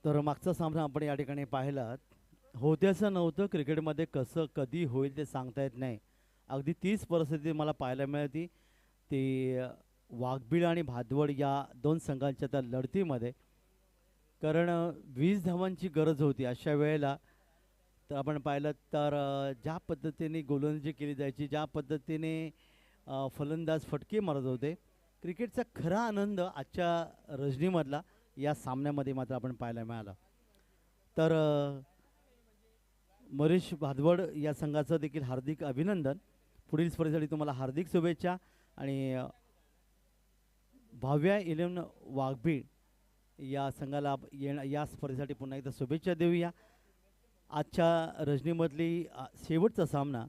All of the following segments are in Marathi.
तर मागचा सामना आपण या ठिकाणी पाहिला. होत्याचं नव्हतं क्रिकेटमध्ये, कसं कधी होईल ते सांगता येत नाही. अगदी तीच परिस्थिती मला पाहायला मिळाली. ती वाघबीळ आणि भादवड या दोन संघांच्या त्या लढतीमध्ये. कारण 20 धावांची गरज होती अशा वेळेला. तर आपण पाहिलं तर ज्या पद्धतीने गोलंदाजी केली जायची, ज्या पद्धतीने फलंदाज फटके मारत होते, क्रिकेटचा खरा आनंद आजच्या रजनीमधला या सामन्यामध्ये मात्र आपण पाहायला मिळाला. तर मरीष भादवड या संघाचं देखील हार्दिक अभिनंदन. पुढील स्पर्धेसाठी तुम्हाला हार्दिक शुभेच्छा. आणि भाव्या इलेवन वाघबीळ या संघाला या स्पर्धेसाठी पुन्हा एकदा शुभेच्छा देऊया. आजच्या रजनीमधली शेवटचा सामना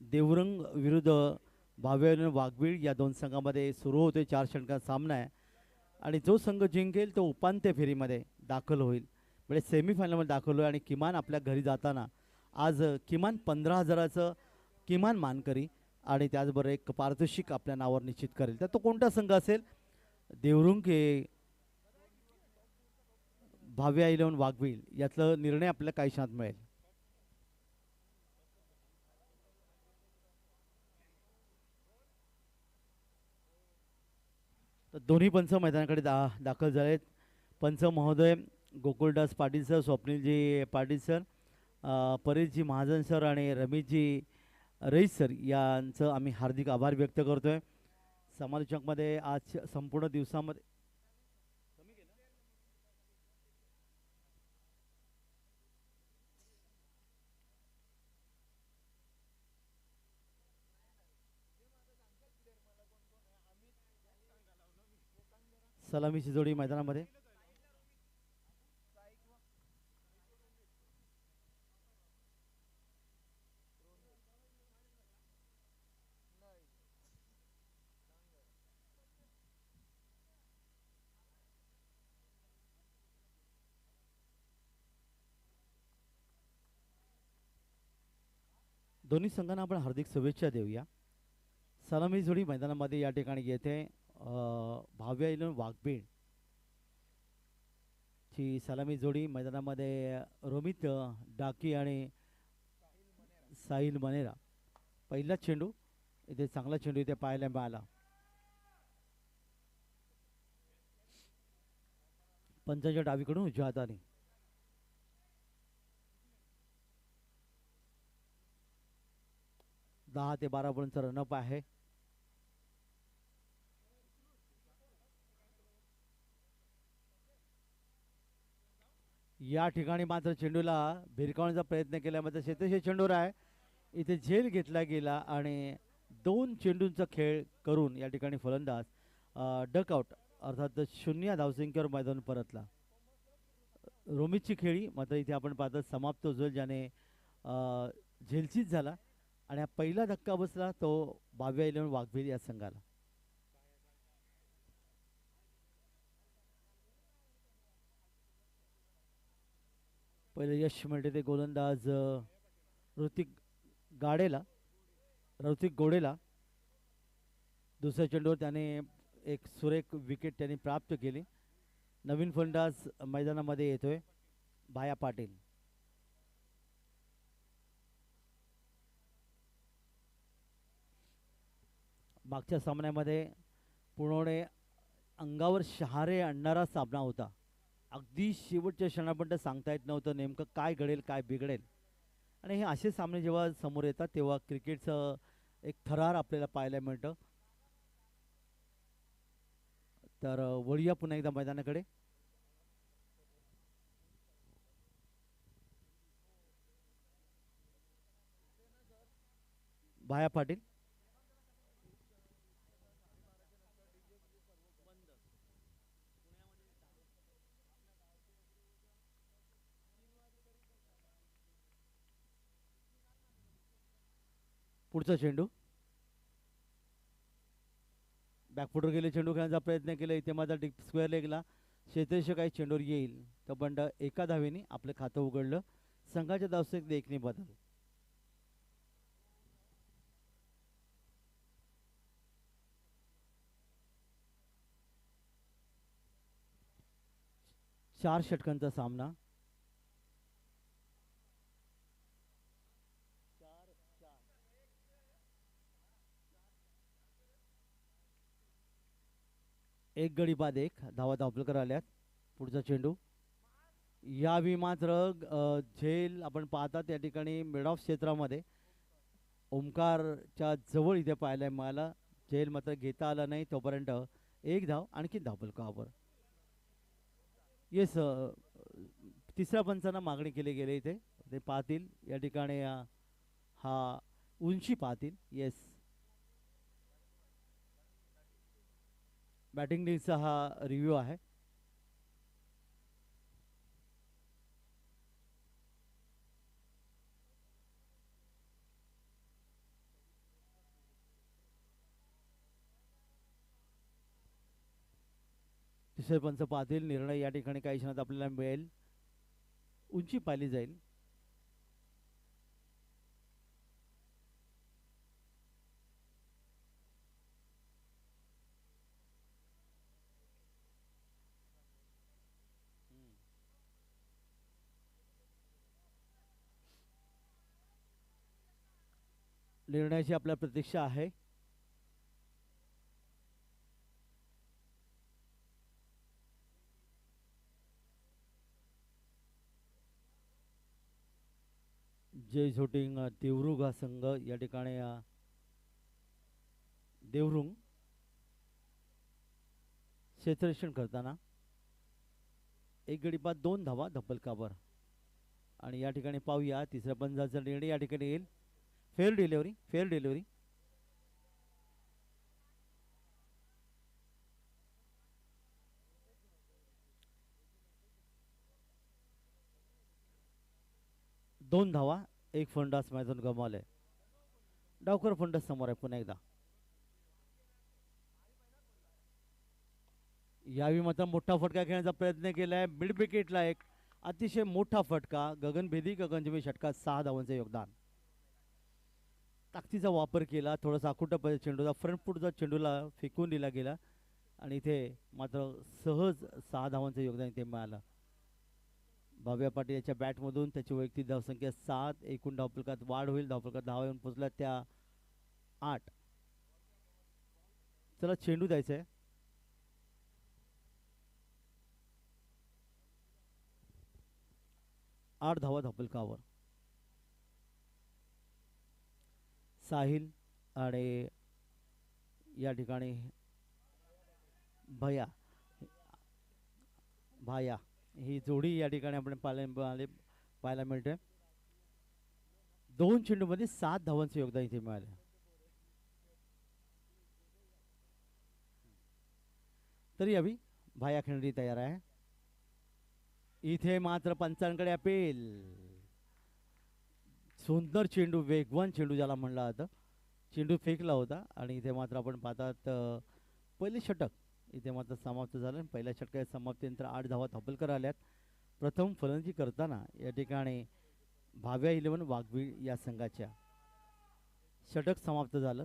देवरंग विरुद्ध भाव्या इलेवन वाघबीळ या दोन संघामध्ये सुरू होते. 4 षटकांचा सामना आहे आणि जो संघ जिंकेल तो उपांत्य फेरीमध्ये दाखल होईल, म्हणजे सेमीफायनलमध्ये दाखल होईल. आणि किमान आपल्या घरी जाताना आज किमान 15,000चं किमान मानकरी आणि त्याचबरोबर एक पारितोषिक आपल्या नावावर निश्चित करेल. तर तो कोणता संघ असेल, देवरुंग की भाव्या इलेवन वाघबीळ, यातलं निर्णय आपल्याला काही क्षणात मिळेल. तर दोन्ही पंच मैदानाकडे दाखल झालेत. पंच महोदय Gokuldas Patil sir, Swapnilji Patil sir, Pareshji Mahajan sir आणि रमेशजी रईस सर यांचं आम्ही हार्दिक आभार व्यक्त करतोय. समालोचकमध्ये आज संपूर्ण दिवसामध्ये सलामीची जोडी मैदानामध्ये. दोन्ही संघांना आपण हार्दिक शुभेच्छा देऊया. सलामी जोडी मैदानामध्ये या ठिकाणी येते. भाव्या इलेवन वाघबीळ ची सलामी जोडी मैदानामध्ये रोमित डाकी आणि साहिल मनेरा. पहिला चेंडू इथे, चांगला चेंडू इथे पाहायला मिळाला. पंचाच्या डावीकडून उजव्या हाताने. दहा ते 12 पर्यंतचा रनअप आहे. या ठिकाणी मात्र चेंडूला भिरकावण्याचा प्रयत्न केल्यामध्ये शेतेशे चेंडूर आहे. इथे झेल घेतला गेला आणि 2 चेंडूंचा खेळ करून या ठिकाणी फलंदाज डकआउट अर्थात शून्य धावसंख्येवर मैदान परतला. रोमितची खेळी मात्र इथे आपण पाहतो समाप्त होईल, ज्याने झेलचीच झाला आणि हा पहिला धक्का बसला तो भाव्या इलेवन वाघबीळ या संघाला. पहिले यश मिळते ते गोलंदाज ऋतिक गाडेला ऋतिक गोडेला. दुसऱ्या चेंडूवर त्याने एक सुरेख विकेट त्यांनी प्राप्त केली. नवीन फलंदाज मैदानामध्ये येतोय, भाया पाटील. मागच्या सामन्यामध्ये पूर्णपणे अंगावर शहारे आणणारा सामना होता. अगदी शेवटच्या क्षणापर्यंत सांगता येत नव्हतं नेमकं काय घडेल काय बिघडेल. आणि हे असे सामने जेव्हा समोर येतात तेव्हा क्रिकेटचं एक थरार आपल्याला पाहायला मिळतं. तर वळूया पुन्हा एकदा मैदानाकडे. भाया पाटील. पुढचा चेंडू बॅकफुटर गेले, चेंडू खेळण्याचा प्रयत्न केला. इथे माझा डीप स्क्वेअर लेगला शेतेश काही चेंडूवर येईल तर बंड एका धावेने आपलं खातं उघडलं. संघाच्या धावसंख्येत एकने बदल. 4 षटकांचा सामना. एक गडी बाद एक धावा धावपलकर आल्यात. पुढचा चेंडू यावेळी मात्र झेल आपण पाहतात या ठिकाणी मिड ऑफ क्षेत्रामध्ये ओमकारच्या जवळ इथे पाहायला मिळाला. झेल मात्र घेता आला नाही तोपर्यंत एक धाव आणखी धावपलकावर. येस, तिसऱ्या पंचांना मागणी केली गेली इथे ते पाहतील या ठिकाणी हा उंची पाहतील. येस, बॅटिंग लीगचा हा रिव्ह्यू आहे. तिसरे पंच पाहतील निर्णय या ठिकाणी काही क्षणात आपल्याला मिळेल. उंची पाहिली जाईल. निर्णयाची आपल्या प्रतीक्षा आहे. जय शूटिंग देवरुग हा संघ या ठिकाणी देवरुंग क्षेत्ररक्षण करताना एक गडी बाद 2 धावा धप्पलकावर. आणि या ठिकाणी पाहूया तिसऱ्या पंचाचा निर्णय या ठिकाणी येईल. Fair delivery, fair delivery. दोन धावा एक फंडास मैदान गमावले. डावकर फंडास समोर आहे पुन्हा एकदा. यावेळी मात्र मोठा फटका खेळण्याचा प्रयत्न केलाय. मिड विकेटला एक अतिशय मोठा फटका. गगनभेदी गगनजमी षटकात 6 धावांचे योगदान. ताकदीचा वापर केला. थोडासा आकुट चेंडूचा फ्रंट फुटचा चेंडूला फेकून दिला गेला आणि इथे मात्र सहज 6 धावांचं योगदान इथे मिळालं. भाव्या पाटील याच्या बॅटमधून त्याची वैयक्तिक धावसंख्या 7. एकूण धावफलकात वाढ होईल. धावफलकात धावा येऊन पोचल्या त्या 8. चला चेंडू द्यायचा आहे. आठ धावा धावफलकावर. साहिल आणि या ठिकाणी भया भाया ही जोडी या ठिकाणी आपण पाहायला मिळते. 2 चेंडूमध्ये 7 धावांचे योगदान इथे मिळाले. तरी अभि भाया खेळण्यासाठी तयार आहे. इथे मात्र पंचांकडे अपील. सुंदर चेंडू, वेगवान चेंडू ज्याला म्हणला जातं. चेंडू फेकला होता आणि इथे मात्र आपण पाहतात पहिले षटक इथे मात्र समाप्त झालं. पहिल्या षटकाच्या समाप्तीनंतर 8 धावा धापलकर आल्यात. प्रथम फलंदाजी करताना या ठिकाणी भाव्या 11 वाघबीळ या संघाच्या षटक समाप्त झालं.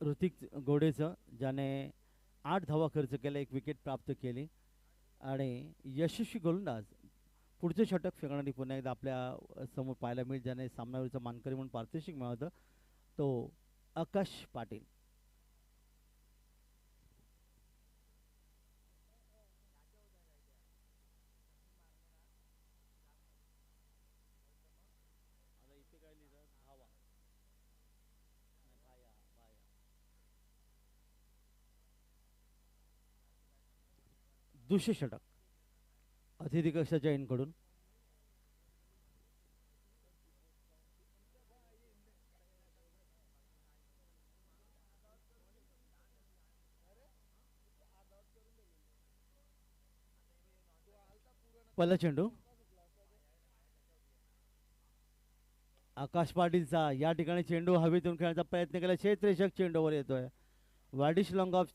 ऋतिक गोडेचं ज्याने 8 धावा खर्च केला, 1 विकेट प्राप्त केली आणि यशस्वी गोलंदाज पुढचे षटक फेकणारी पुन्हा एकदा आपल्या समोर पाहायला मिळेल. ज्याने सामनावीरचा मानकरी म्हणून पारितोषिक मिळवतं तो आकाश पाटील. दुसरे षटक अतिथी कक्षाच्या इनकडून. पहिला चेंडू आकाश पाटीलचा. या ठिकाणी चेंडू हवेतून खेळण्याचा प्रयत्न केला. क्षेत्ररक्षक चेंडूवर येतोय. वाडिश लॉंग ऑफ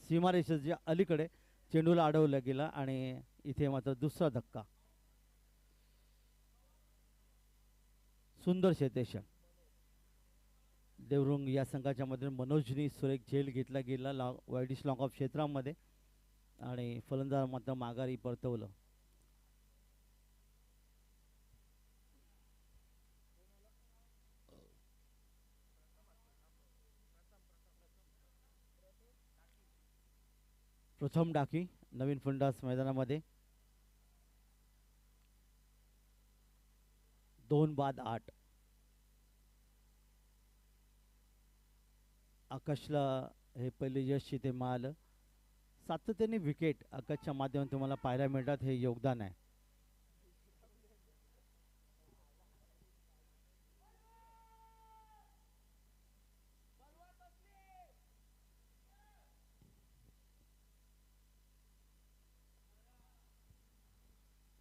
सीमारेषेच्या अलीकडे चेंडूला अडवलं गेला आणि इथे मात्र दुसरा धक्का. सुंदर क्षेत्ररक्षण. देवरुंग या संघाच्या मध्ये मनोजनी सुरेख झेल घेतला गेला वाईडिश लॉंग ऑफ क्षेत्रामध्ये आणि फलंदाज मात्र माघारी परतवलं. प्रथम डाकी नवीन फलंदाज मैदानामध्ये 2 बाद 8. आकाशला हे पहिले यश इथे मिळालं. सातत्याने विकेट आकाशच्या माध्यमातून तुम्हाला पाहायला मिळतात, हे योगदान आहे.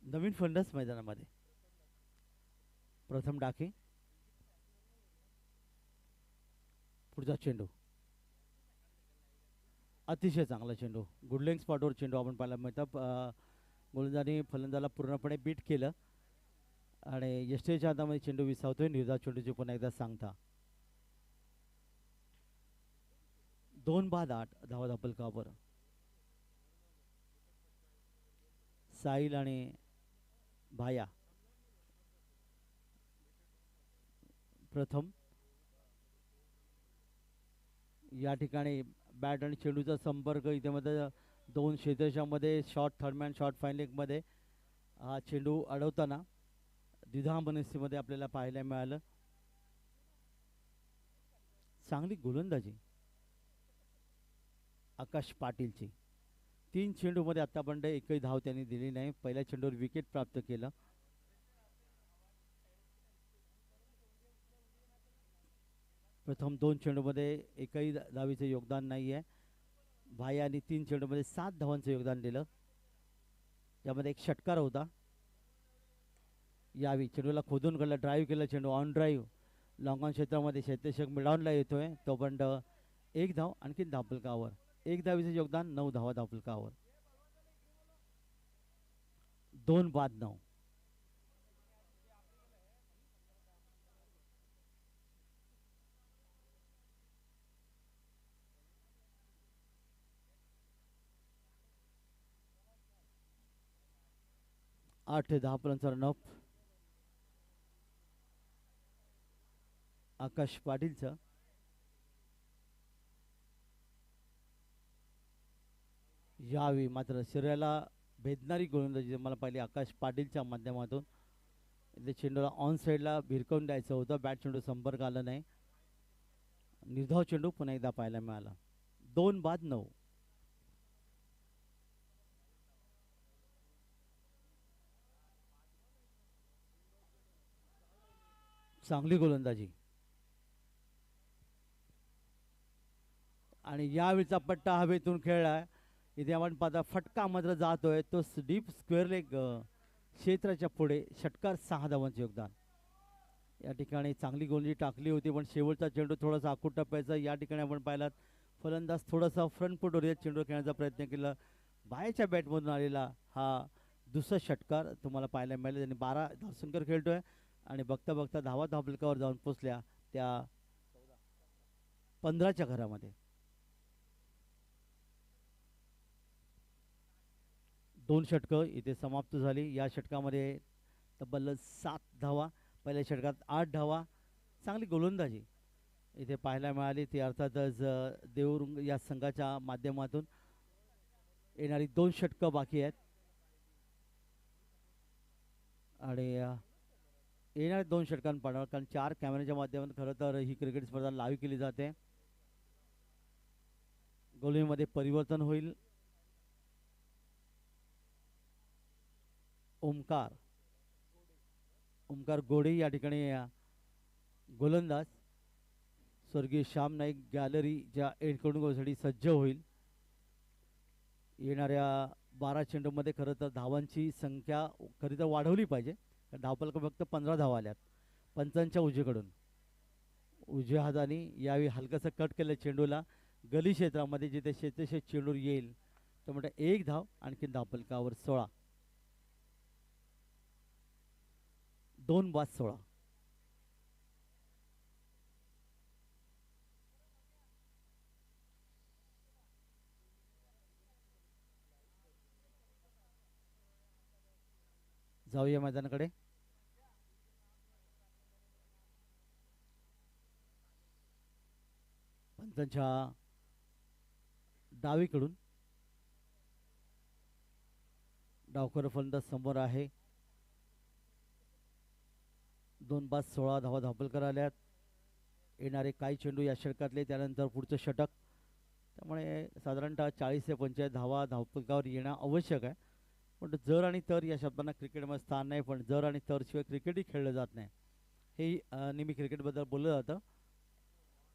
नवीन फलंदाज मैदानामध्ये प्रथम डाके. पुढचा चेंडू अतिशय चांगला चेंडू, गुडलेंग स्पॉटवर चेंडू आपण पाहायला मिळतं. गोलंदाजाने फलंदाजाला पूर्णपणे बीट केलं आणि यष्टीच्या हातामध्ये चेंडू विसावतोय. निर्धाव चेंडूची पुन्हा एकदा सांगता. 2 बाद 8 धावा धापलकावर. साहिल आणि भाया प्रथम. या ठिकाणी बॅट आणि चेंडूचा संपर्क इथे मध्ये दोन क्षेत्रशामध्ये शॉर्ट थर्डमॅन शॉर्ट फायनलिंगमध्ये हा चेंडू अडवताना द्विधा मनस्थितीमध्ये आपल्याला पाहायला मिळालं. चांगली गोलंदाजी आकाश पाटीलची. 3 चेंडूमध्ये आतापर्यंत एकही धाव त्यांनी दिली नाही. पहिल्या चेंडूवर विकेट प्राप्त केलं. प्रथम 2 चेंडूमध्ये एकही धावीचे योगदान नाही आहे. भायाने 3 चेंडूमध्ये 7 धावांचं योगदान दिलं. त्यामध्ये एक षटकार होता. यावी चेंडूला खोदून काढला, ड्राईव्ह केला, चेंडू ऑन ड्राईव्ह लॉंग ऑन क्षेत्रामध्ये क्षेत्ररक्षक मिडॉनला येतोय. तोपर्यंत एक धाव आणखी धावफलकावर. एक धावीचे योगदान, 9 धावा धावफलकावर. 2 बाद 9. आठ ते 10 पर्यंतचा रनअप आकाश पाटीलचं. यावेळी मात्र शरीराला भेदणारी गोलंदाजी मला पाहिली आकाश पाटीलच्या माध्यमातून. इथे चेंडूला ऑन साईडला भिरकवून द्यायचं होतं. बॅट चेंडू संपर्क आला नाही. निर्धाव चेंडू पुन्हा एकदा पाहायला मिळाला. 2 बाद 9. चांगली गोलंदाजी आणि यावेळीचा पट्टा हवेतून खेळला. इथे आपण पाहता फटका मात्र जातोय तो डीप स्क्वेअर लेग क्षेत्राच्या पुढे. षटकार 6 धावांचे योगदान. या ठिकाणी चांगली गोलंदाजी टाकली होती पण शेवटचा चेंडू थोडासा आखूट टप्प्याचा. या ठिकाणी आपण पाहिलात फलंदाज थोडासा फ्रंट फुट वर चेंडू खेळण्याचा प्रयत्न केला. बाहेरच्या बॅटमधून आलेला हा दुसरा षटकार तुम्हाला पाहायला मिळाला. त्यांनी 12 धावसंख्येवर खेळतोय आणि बघता बघता धावा धावफलकावर जाऊन पोचल्या त्या 15च्या घरामध्ये. 2 षटकं इथे समाप्त झाली. या षटकामध्ये तब्बल 7 धावा, पहिल्या षटकात 8 धावा. चांगली गोलंदाजी इथे पाहायला मिळाली. ती अर्थातच देवरुंग या संघाच्या माध्यमातून येणारी 2 षटकं बाकी आहेत आणि येणाऱ्या 2 षटकांपासून कारण 4 कॅमेऱ्याच्या माध्यमातून खरं तर ही क्रिकेट स्पर्धा लाईव्ह केली जाते. गोलंदाजीमध्ये परिवर्तन होईल. ओमकार गोडे या ठिकाणी गोलंदाज. स्वर्गीय श्याम नाईक गॅलरीच्या एंडकडून गोलसाठी सज्ज होईल. येणाऱ्या 12 चेंडूमध्ये खरं तर धावांची संख्या खरी तर वाढवली पाहिजे. धावफलक फक्त 15 धावा आल्यात पंचांच्या उजवीकडून. उजव्या हाताने यावेळी हलकंसं कट केलं चेंडूला गली क्षेत्रामध्ये जिथे क्षेत्रक्षक चेंडू येईल. तर म्हणजे 1 धाव आणखी धावफलकावर 16. 2 बाद 16. जाऊया मैदानाकडे. पंचांच्या डावीकडून डावखोर फलंदाज समोर आहे. 2 बाद 16 धावा धावपलकर आल्यात. येणारे काही चेंडू या षटकातले, त्यानंतर पुढचं षटक, त्यामुळे साधारणतः 40 ते 45 धावा धावपलकावर येणं आवश्यक आहे. पण जर आणि तर या शब्दांना क्रिकेटमध्ये स्थान नाही, पण जर आणि तर शिवाय क्रिकेटही खेळलं जात नाही, हे नेहमी क्रिकेटबद्दल बोललं जातं.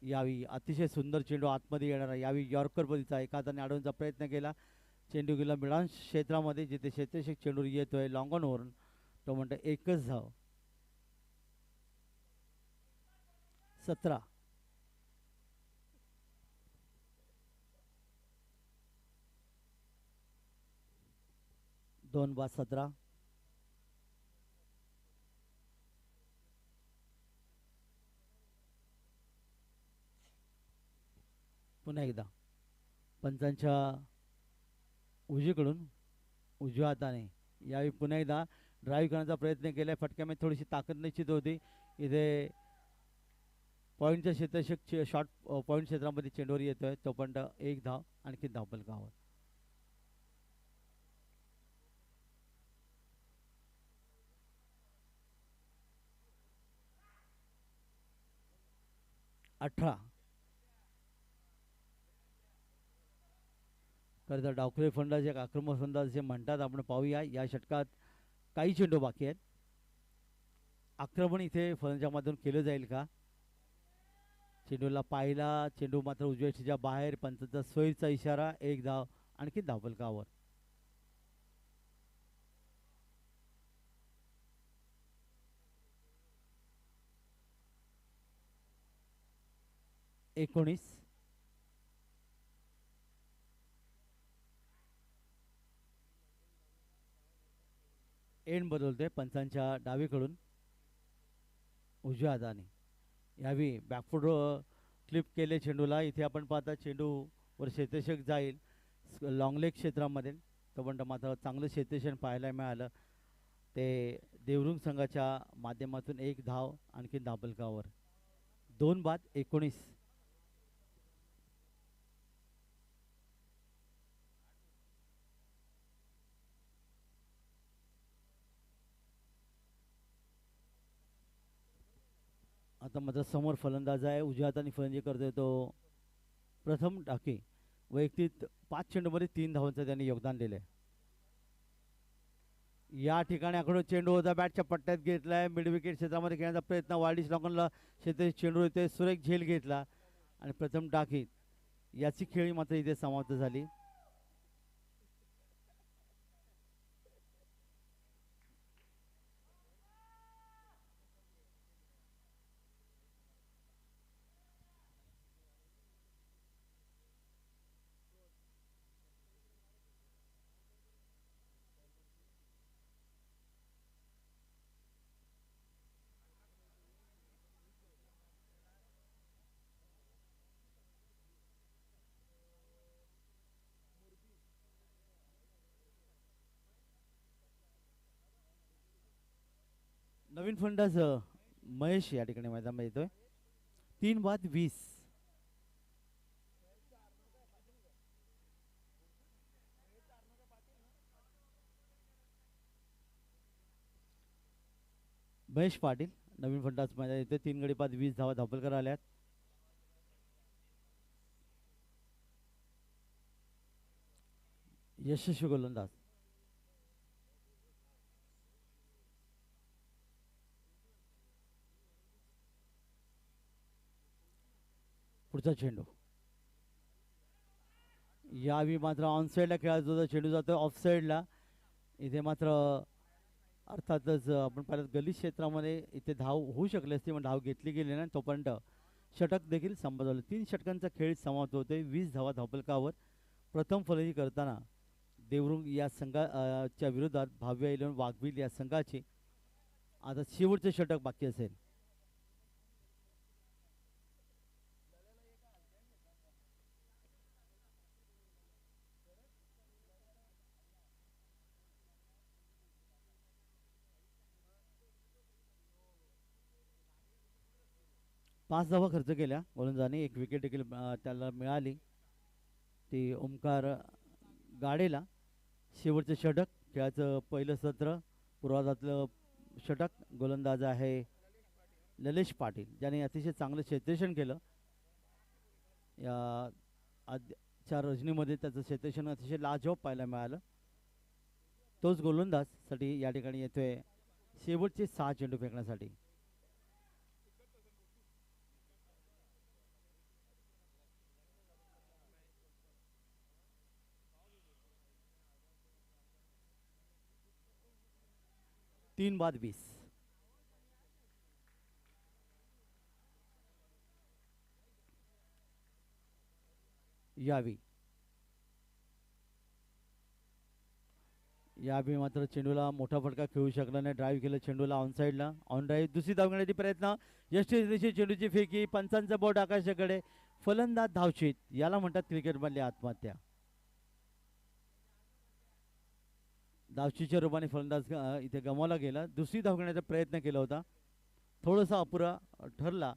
यावेळी अतिशय सुंदर चेंडू आतमध्ये येणारा, यावेळी यॉर्कर बदलीचा एका हाताने अडवण्याचा प्रयत्न केला. चेंडू गेला मिडान क्षेत्रामध्ये, जिथे क्षेत्ररक्षक चेंडू येतोय लॉंग ऑनवरून. तो म्हणतो एकच धाव. 17. 2 बाद 17. पुन्हा एकदा पंचांच्या उजवीकडून उजव्या हाताने यावेळी पुन्हा एकदा ड्राईव्ह करण्याचा प्रयत्न केला. फटक्यामध्ये थोडीशी ताकद निश्चित होती. इथे पॉईंटच्या क्षेत्ररक्षक शॉर्ट पॉईंट क्षेत्रामध्ये चेंडूवर येतोय, तोपर्यंत एक धाव, आणखी धावपलकावर. 18. खरं तर डावखुरे फलंदाज एक आक्रमक फलंदाज जे म्हणतात, आपण पाहूया या षटकात काही चेंडू बाकी आहेत. आक्रमण इथे फलंदाजामधून केलं जाईल का? चेंडूला पाहिला, चेंडू मात्र उजव्या यष्टीच्या बाहेर. पंचाचा सोयीचा इशारा, एक धाव, आणखी धावपलकावर. 19. एंड बदलते पंचांच्या डावीकडून उजव्या हाताने. यावी बॅकफूट क्लिप केले चेंडूला. इथे आपण पाहता चेंडू वर क्षेत्ररक्षक जाईल लॉंगलेग क्षेत्रामध्ये, तोपर्यंत मात्र चांगलं क्षेत्ररक्षण पाहायला मिळालं. ते देवरुंग संघाच्या माध्यमातून एक धाव, आणखी धावपलकावर. 2 बाद 19. आता मात्र समोर फलंदाज आहे, उजव्या हाताने फलंदाजी करतोय तो प्रथम डाके. वैयक्तिक 5 चेंडूमध्ये 3 धावांचं त्यांनी योगदान दिलंय. या ठिकाणी आकडून चेंडू होता, बॅटच्या पट्ट्यात घेतलाय. मिड विकेट क्षेत्रामध्ये खेळण्याचा प्रयत्न, वार्डिश लॉंगनला क्षेत्र चेंडू येते, सुरेख झेल घेतला आणि प्रथम डाके. याची खेळी मात्र इथे समाप्त झाली. नवीन फलंदाज महेश या ठिकाणी मैदानामध्ये येतोय. 3 बाद 20. महेश पाटील नवीन फलंदाज मैदान येतोय. 3 गडी बाद 20 धावा धावपलकर आल्यात. यशस्वी गोलंदाज. पुढचा चेंडू यावी मात्र ऑन साईडला खेळायचा चेंडू जातो ऑफ साईडला. इथे मात्र अर्थातच आपण पाहिलं गलित क्षेत्रामध्ये इथे धाव होऊ शकली असती, पण धाव घेतली गेली नाही. तोपर्यंत षटक देखील संपत झालं. 3 षटकांचा खेळ समाप्त होतोय. 20 धावा धावपलकावर. प्रथम फलंदाजी करताना देवरुंग या संघाच्या विरोधात भाव्या इलेवन वाघबील या संघाचे आता शेवटचं षटक बाकी असेल. 5 धावा खर्च केल्या गोलंदाजाने, एक विकेट देखील त्याला मिळाली. ती ओमकार गाडेला शेवटचं षटक, खेळाचं पहिलं सत्र, पूर्वार्धातलं षटक. गोलंदाज आहे ललेश पाटील, ज्याने अतिशय चांगलं क्षेत्ररक्षण केलं. या आजच्या रजनीमध्ये त्याचं क्षेत्ररक्षण अतिशय लाजवाब पाहायला मिळालं. तोच गोलंदाजसाठी या ठिकाणी येतोय शेवटचे 6 चेंडू फेकण्यासाठी. तीन बाद 20. यावी यावी मात्र चेंडूला मोठा फटका खेळू शकला नाही. ड्राईव्ह केलं चेंडूला ऑन साईडला. ऑन ड्राईव्ह दुसरी धाव घेण्याचे प्रयत्न, यष्टी दिशेने चेंडूची फेकी, पंचांचा बोट आकाशाकडे, फलंदाज धावशीत. याला म्हणतात क्रिकेटमधली आत्महत्या. धावशीच्या रूपाने फलंदाज इथे गमावला गेला. दुसरी धाव घेण्याचा प्रयत्न केला होता, थोडासा अपुरा ठरला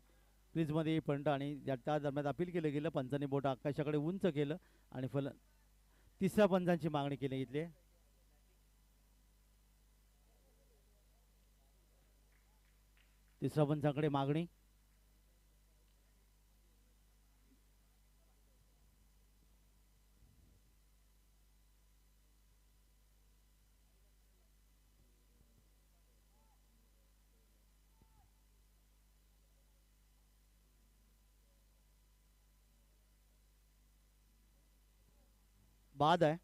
क्रीजमध्ये येईपर्यंत, आणि त्या दरम्यान अपील केलं गेलं. पंचांनी बोट आकाशाकडे उंच केलं आणि तिसऱ्या पंचांची मागणी केली. इथले तिसऱ्या पंचाकडे मागणी. बाद आहे.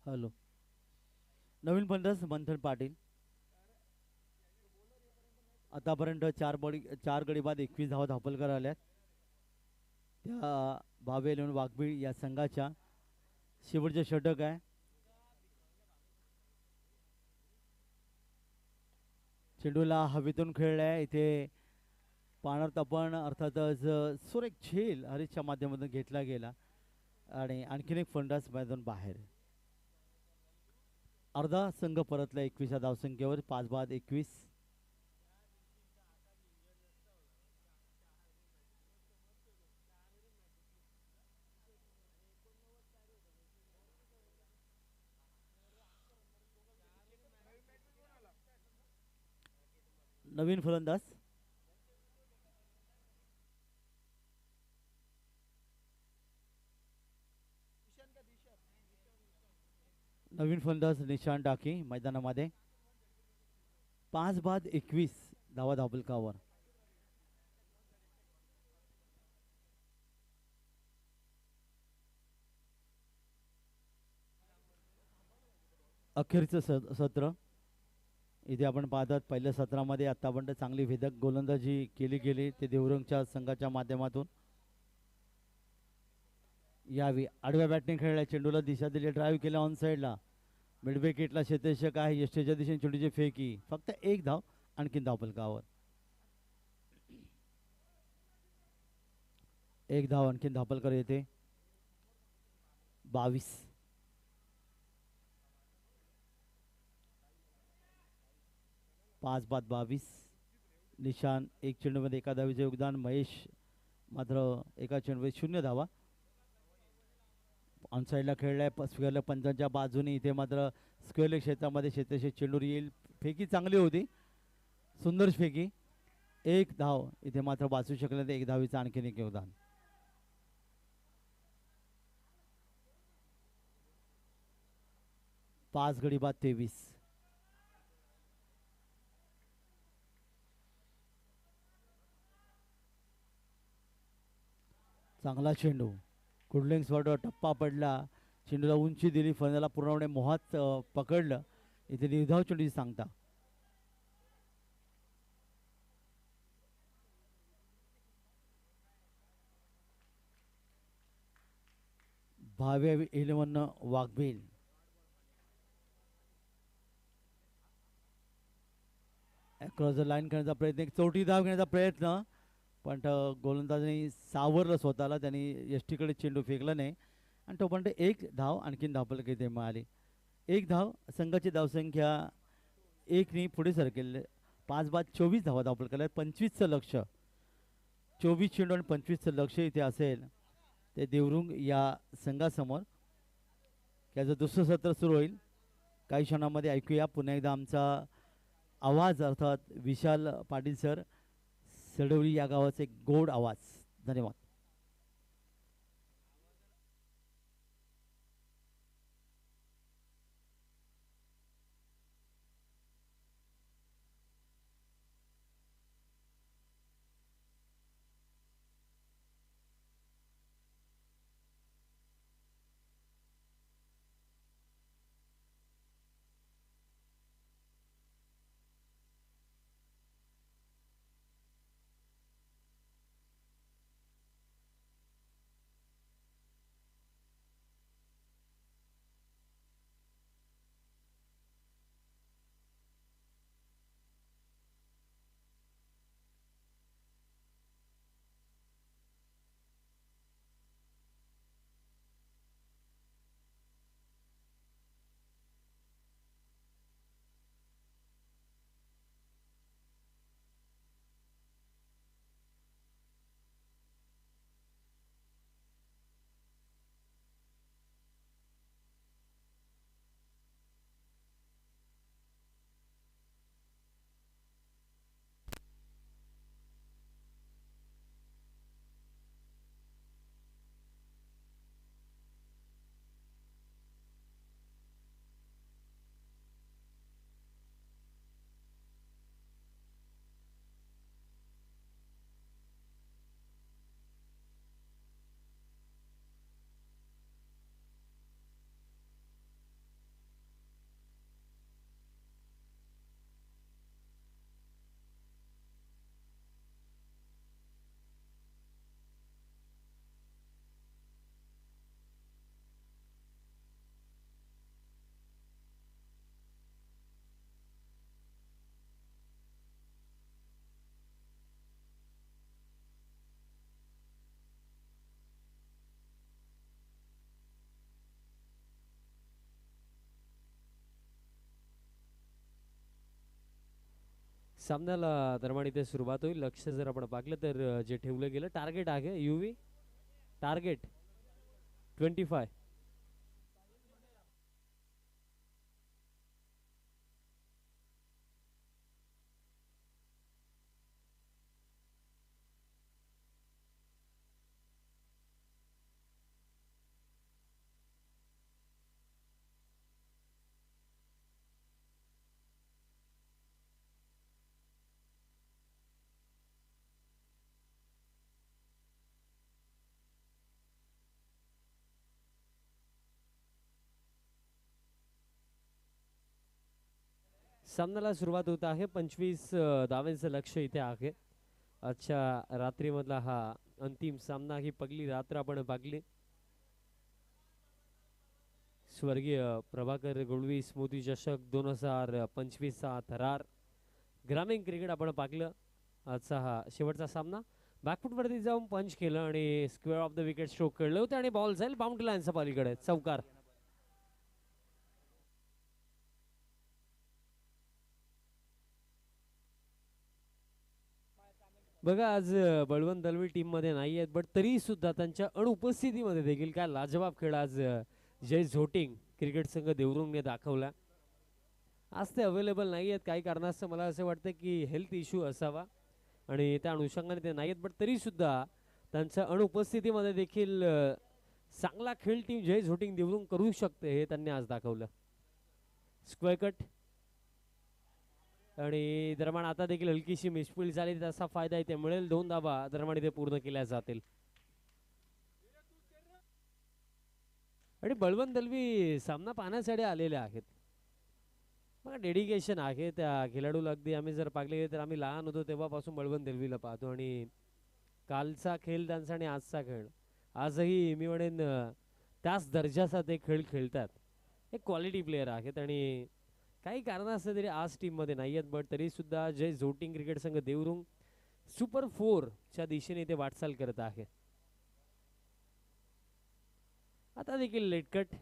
हॅलो, नवीन फलंदाज मंथन पाटील. आतापर्यंत 4 गडी बाद 21 धावा धापलकर आल्यात. त्या भावे इलेव्हन वाघबीळ या संघाच्या शेवटचे षटक आहे. चेंडूला हवेतून खेळलाय इथे. पाण्यात आपण अर्थातच सुरेख झेल हरीशच्या माध्यमातून घेतला गेला आणि आणखीन एक फलंदाज मैदान बाहेर. अर्धा संघ परतला 21 धावसंख्येवर. 5 बाद 21. नवीन फलंदाज निशांत डाकी मैदानामध्ये. 5 बाद 21 धावा धापलकावर. अखेरचं सत्र इथे आपण पाहतात. पहिल्या सत्रामध्ये आतापर्यंत चांगली भेदक गोलंदाजी केली गेली ते देवरंगच्या संघाच्या माध्यमातून. यावी आडव्या बॅटने खेळल्या, चेंडूला दिशा दिली, ड्राईव्ह केला ऑन साईडला. मिड विकेटला क्षेत्ररक्षक आहे, यष्टीच्या दिशेने चेंडूची फेकी, फक्त एक धाव, आणखीन धावफलकावर. एक धाव आणखीन धावफलकर येते. 22. पाच बाद 22. निशान एक चेंडूमध्ये एका धावीचे योगदान. महेश मात्र एका चेंडूमध्ये 0 धावा. ऑन साईडला खेळलाय, स्क्वेअर पंचांच्या बाजूने. इथे मात्र स्क्वेअर क्षेत्रामध्ये क्षेत्रक्षक चेंडूर येईल. फेकी चांगली होती, सुंदर फेकी. एक धाव इथे मात्र वाचू शकले नाही. एक धावीचं आणखीन एक योगदान. पाच गडी बाद 23. चांगला चेंडू, कुडलिंग्स वर टप्पा पडला. चेंडूला उंची दिली, फलंदाजाला पूर्णपणे मोहात पकडलं. इथे निर्धाव चेंडूची सांगता. भाव्या 11 वाघबील. अक्रॉस द लाईन करण्याचा प्रयत्न, एक चौटी धाव घेण्याचा प्रयत्न, पण गोलंदाजांनी सावरलं स्वतःला. त्यांनी यष्टीकडे चेंडू फेकला नाही आणि तोपर्यंत एक धाव आणखीन धावफलक इथे मिळाली. एक धाव, संघाची धावसंख्या 1 पुढे सरकेल. 5 बाद 24 धावा धावफलकाला. 25चं लक्ष, 24 चेंडू आणि 25चं लक्ष इथे असेल ते देवरुंग या संघासमोर. त्याचं दुसरं सत्र सुरू होईल काही क्षणामध्ये. ऐकूया पुन्हा एकदा आमचा आवाज, अर्थात विशाल पाटील सर, सडवली या गावाचे गोड आवाज. धन्यवाद. सामन्याला दरम्यान इथे सुरुवात होईल. लक्ष जर आपण पाहिलं तर जे ठेवलं गेलं टार्गेट आहे युवी टार्गेट 25. सामन्याला सुरुवात होत आहे. 25 धावांचं लक्ष इथे आहे. आजच्या रात्रीमधला हा अंतिम सामना, ही पहिली रात्र आपण पाहिली. स्वर्गीय प्रभाकर गोळवी स्मृती चषक 2025 चा थरार ग्रामीण क्रिकेट आपण पाहिलं. आजचा हा शेवटचा सामना. बॅकफूट वरती जाऊन पंच केलं आणि square of the wicket stroke खेळले होते आणि बॉल जाईल बाउंड्री लाईनच्या पलीकडे. चौकार. बघा आज बळवंत दलवी टीम मध्ये नाही आहेत, बट तरी सुद्धा त्यांच्या अनुपस्थितीमध्ये देखील काय लाजवाब खेळ आज जय झोटिंग क्रिकेट संघ देवरुंगने दाखवला. आज ते अवेलेबल नाही आहेत काही कारणास्तव. मला असं वाटतं की हेल्थ इश्यू असावा आणि त्या अनुषंगाने ते नाही आहेत, बट तरी सुद्धा त्यांच्या अनुपस्थितीमध्ये देखील चांगला खेळ टीम जय झोटिंग देवरुंग करू शकते हे त्यांनी आज दाखवलं. स्क्वेअर कट आणि दरम्यान आता देखील हलकीशी मिसफील्ड झाली, त्याचा फायदा इथे मिळेल. 2 धावा दरम्यान इथे पूर्ण केल्या जातील. आणि बळवंत दलवी सामना पाहण्यासाठी आलेले आहेत. बघा डेडिकेशन आहे त्या खेळाडूला. अगदी आम्ही जर पाहिले तर आम्ही लहान होतो तेव्हापासून बळवंत दलवीला पाहतो आणि कालचा खेळ त्यांचा आणि आजचा खेळ आजही मी म्हणेन त्याच दर्जाचा ते खेळ खेळतात. एक क्वालिटी प्लेअर आहेत आणि काही कारण असलं तरी आज टीममध्ये नाही आहेत, बट तरी सुद्धा जय झोटिंग क्रिकेट संघ देवरुंग सुपर 4 च्या दिशेने ते वाटचाल करत आहे. आता देखील लेटकट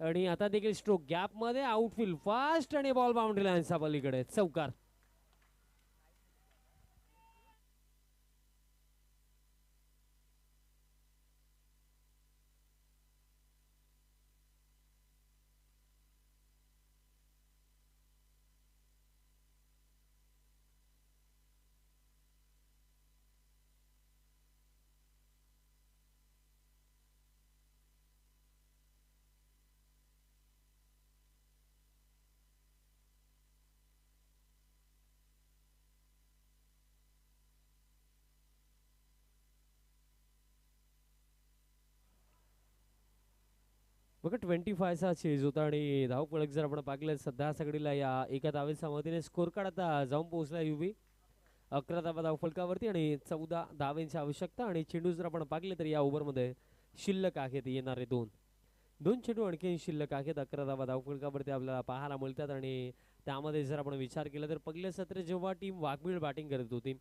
आणि आता देखील स्ट्रोक गॅप मध्ये आउटफील्ड फास्ट आणि बॉल बाउंड्री लाईनच्या पलीकडे चौकार. बघा 25चा चेज होता आणि धावपळक जर आपण पाहिलं सध्या सगळीला या एका धावेच्या मदतीने स्कोर कार्ड आता जाऊन पोहोचला युवी 11 धावा धावफलकावरती आणि 14 धावेंची आवश्यकता. आणि चेंडू जर आपण पाहिले तर या ओव्हरमध्ये शिल्लक आहेत येणारे दोन चेंडू आणखी शिल्लक आहेत. 11 धावा धावफलकावरती आपल्याला पाहायला मिळतात आणि त्यामध्ये जर आपण विचार केला तर पहिले सत्र जेव्हा टीम वाघबीळ बॅटिंग करत होती,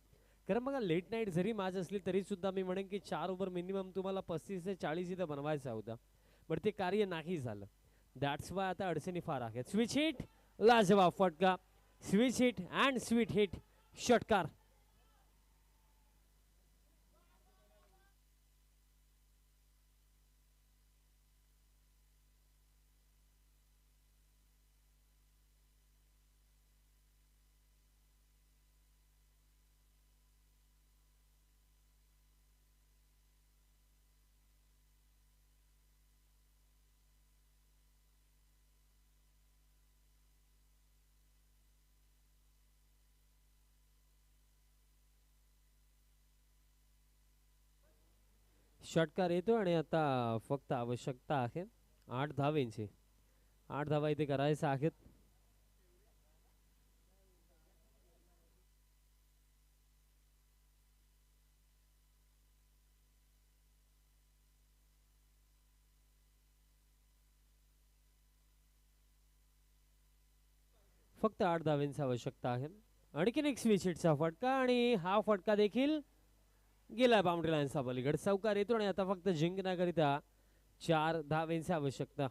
कारण बघा लेट नाईट जरी मॅच असली तरी सुद्धा मी म्हणेन की 4 ओव्हर मिनिमम तुम्हाला 35 ते 40 इथं बनवायचा होता, पण ते कार्य नाही झालं. दॅट्स वाय आता अडचणी फार आहेत. स्विच हिट, लाजवाब फटका, switch hit and sweet hit, षटकार. षटकार येतो आणि आता फक्त आवश्यकता आहे 8 धावेंची. 8 धावा इथे करायच्या आहेत. फक्त 8 धावेंची आवश्यकता आहे. आणखीन एक स्विच हिटचा फटका आणि हा फटका देखील गेला बाउंड्री लाईनचा पलीकडे. चौकार येतो आणि आता फक्त जिंकण्याकरिता 4 धावेंची आवश्यकता.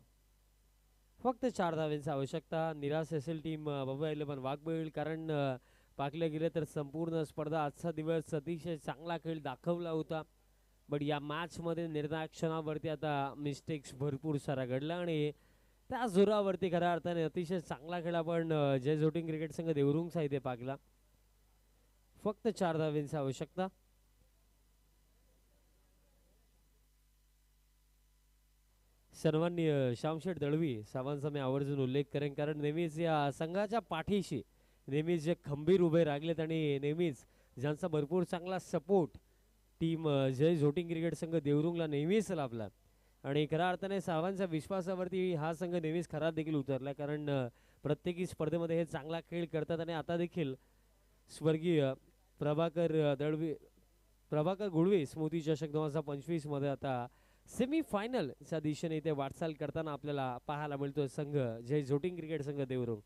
फक्त 4 धावेंची आवश्यकता. निराश असेल टीम बाबा 11 वाघबीळ, कारण पाहिलं गेलं तर संपूर्ण स्पर्धा आजचा दिवस अतिशय चांगला खेळ दाखवला होता, बट या मॅच मध्ये निर्णायक क्षणावरती आता मिस्टेक्स भरपूर सारा घडला आणि त्या जोरावरती खऱ्या अर्थाने अतिशय चांगला खेळ आपण जय झोटिंग क्रिकेट संघ देवरुंगचा इथे पाहिला. फक्त 4 धावेंची आवश्यकता. सन्माननीय श्यामशेठ दळवी साहेबांचा मी आवर्जून उल्लेख करेन, कारण नेहमीच या संघाच्या पाठीशी नेहमीच जे खंबीर उभे राहिलेत आणि नेहमीच ज्यांचा भरपूर चांगला सपोर्ट टीम जय झोटिंग क्रिकेट संघ देवरुंगला नेहमीच लाभला आणि खऱ्या अर्थाने साहेबांच्या विश्वासावरती हा संघ नेहमीच खरा देखील उतरला, कारण प्रत्येकी स्पर्धेमध्ये हे चांगला खेळ करतात आणि आता देखील स्वर्गीय प्रभाकर दळवी प्रभाकर गुळवे स्मृती चषक 2025 मध्ये आता सेमीफायनलच्या दिशेने इथे वाटचाल करताना आपल्याला पाहायला मिळतो संघ जय झोटिंग क्रिकेट संघ देवरुंग.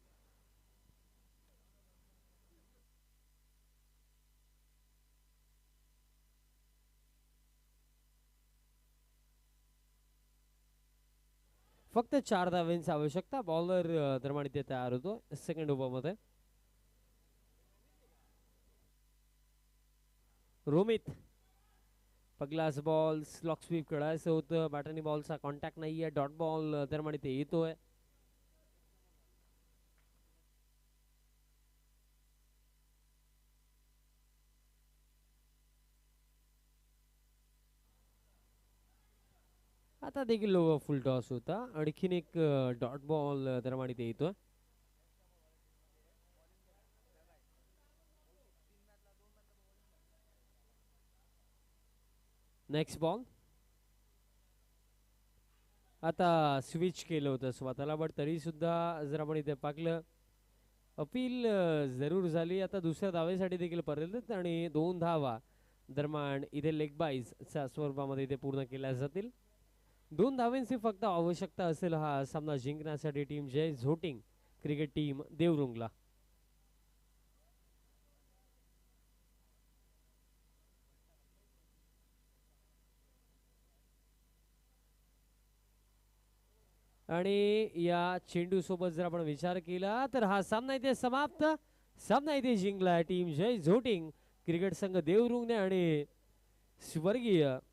फक्त 4 धावेंची आवश्यकता. बॉलर दरम्यान इथे तयार होतो सेकंड ओव्हरमध्ये. रोमित पगलास बॉल स्लॉक स्वीप खेळायचं होतं, बॅटरनी बॉलचा कॉन्टॅक्ट नाहीये. डॉट बॉल दरम्यान इथे येतोय. आता देखील लो फुल टॉस होता. आणखीन एक डॉट बॉल दरम्यान इथे येतोय. नेक्स्ट बॉल आता स्विच केलं होतं स्वतःला, बट तरी सुद्धा जर आपण इथे पाहिलं अपील जरूर झाली. आता दुसऱ्या धावेसाठी देखील परत आणि 2 धावा दरम्यान इथे लेग बाईजच्या स्वरूपामध्ये इथे पूर्ण केल्या जातील. 2 धावांची फक्त आवश्यकता असेल हा सामना जिंकण्यासाठी टीम जय झोटिंग क्रिकेट टीम देवरुंगला. आणि या चेंडू सोबत जर आपण विचार केला तर हा सामना इथे समाप्त. सामना इथे जिंकला टीम जय झोटिंग क्रिकेट संघ देवरुंगने आणि स्वर्गीय